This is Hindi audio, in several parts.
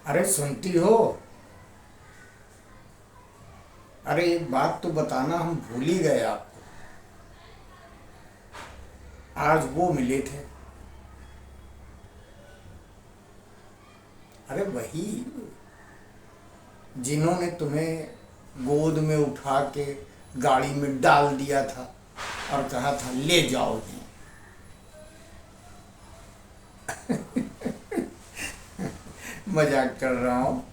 अरे सुनती हो? अरे एक बात तो बताना, हम भूल ही गए आपको। आज वो मिले थे। अरे वही जिन्होंने तुम्हें गोद में उठा के गाड़ी में डाल दिया था और कहा था ले जाओ जी। मजाक कर रहा हूँ।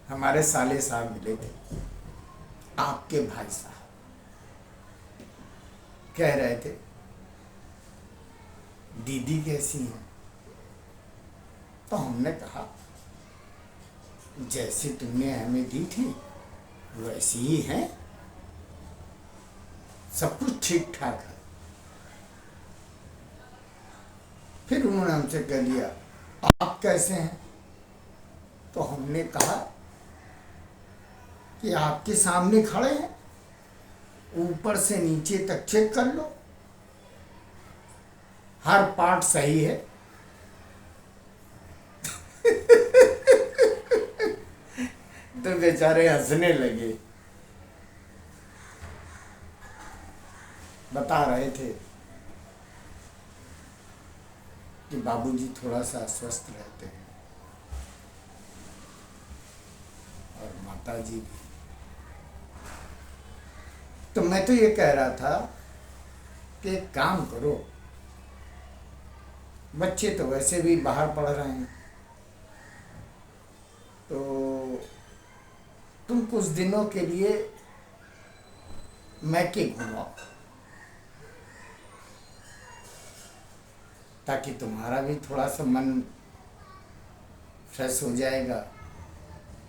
हमारे साले साहब मिले थे, आपके भाई साहब। कह रहे थे दीदी कैसी हैं? तो हमने कहा जैसी तुमने हमें दी थी वैसी ही है, सब कुछ ठीक ठाक है। फिर उन्होंने हमसे कह दिया आप कैसे हैं? तो हमने कहा कि आपके सामने खड़े हैं, ऊपर से नीचे तक चेक कर लो, हर पार्ट सही है। तो बेचारे हंसने लगे। बता रहे थे कि बाबूजी थोड़ा सा अस्वस्थ रहते हैं और माता जी भी। तो मैं तो ये कह रहा था कि एक काम करो, बच्चे तो वैसे भी बाहर पढ़ रहे हैं, तो तुम कुछ दिनों के लिए मैके घुमाओ, ताकि तुम्हारा भी थोड़ा सा मन फ्रेश हो जाएगा,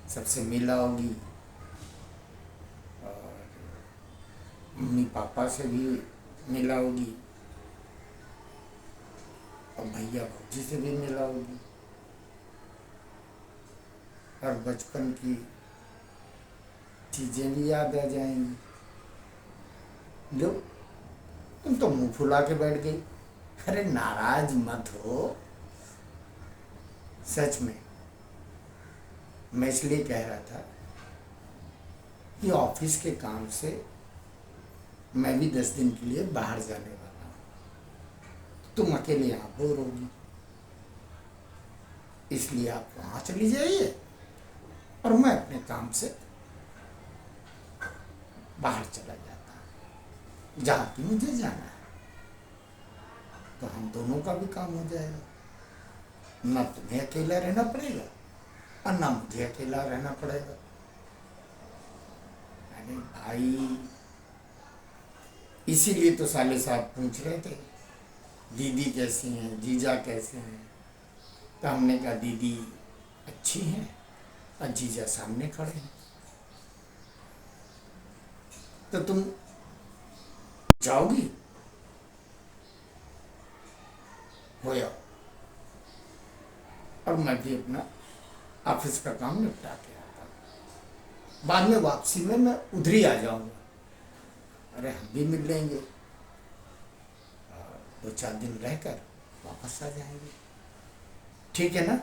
सबसे मिला होगी और मम्मी पापा से भी मिला होगी और भैया भौजी से भी मिला होगी और बचपन की चीज़ें भी याद आ जाएंगी। लो, तुम तो मुंह फुला के बैठ गई। अरे नाराज मत हो, सच में मैं इसलिए कह रहा था कि ऑफिस के काम से मैं भी 10 दिन के लिए बाहर जाने वाला हूँ। तुम अकेले यहाँ बोर होगी, इसलिए आप वहाँ चली जाइए और मैं अपने काम से बाहर चला जाता हूँ जहाँ की मुझे जाना है। तो हम दोनों का भी काम हो जाएगा, ना तुम्हें अकेला रहना पड़ेगा और ना मुझे अकेला रहना पड़ेगा। अरे भाई, इसीलिए तो साले साहब पूछ रहे थे दीदी कैसी हैं, जीजा कैसे हैं। तो हमने कहा दीदी अच्छी हैं और जीजा सामने खड़े हैं। तो तुम जाओगी? हो जाओ, और मैं भी अपना ऑफिस का काम निपटा के आता हूँ। बाद में वापसी में मैं उधर ही आ जाऊंगा। अरे हम भी मिल लेंगे और 2-4 दिन रहकर वापस आ जाएंगे। ठीक है ना?